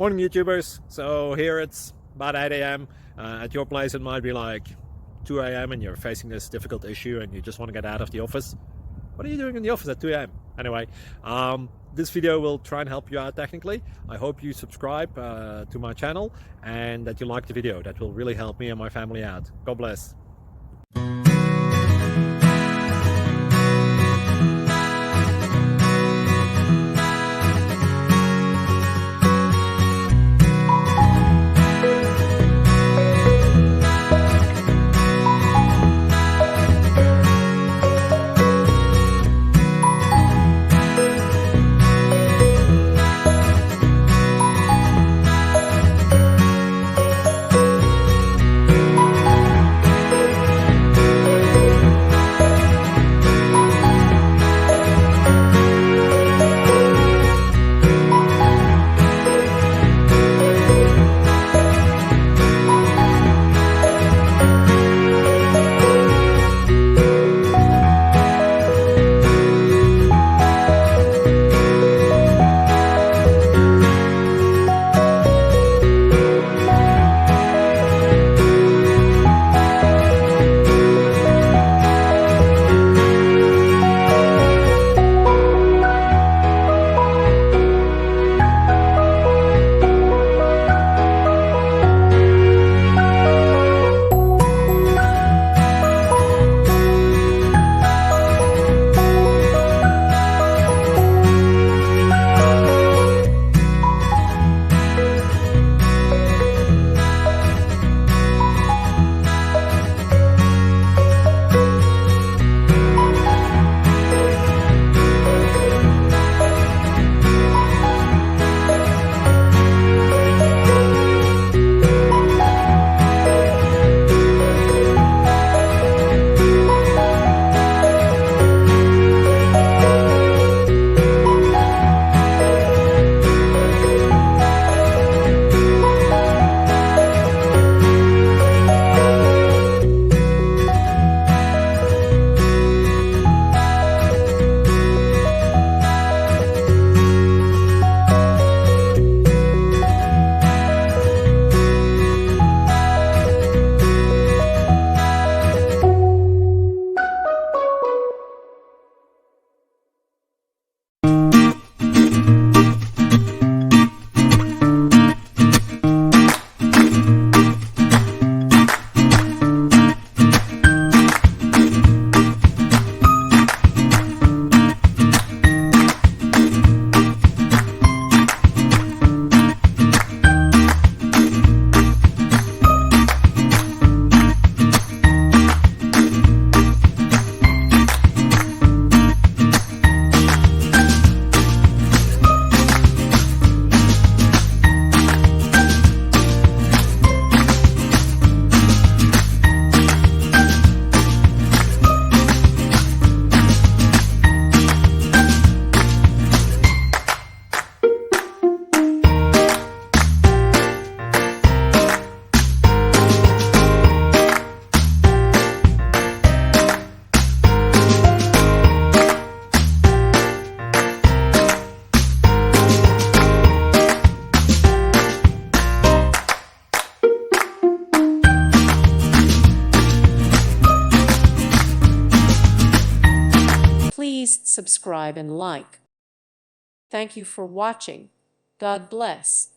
Morning YouTubers. So here it's about 8 a.m. At your place it might be like 2 a.m. and you're facing this difficult issue and you just want to get out of the office. What are you doing in the office at 2 a.m.? Anyway, this video will try and help you out technically. I hope you subscribe to my channel and that you like the video. That will really help me and my family out. God bless. Please subscribe and like. Thank you for watching. God bless.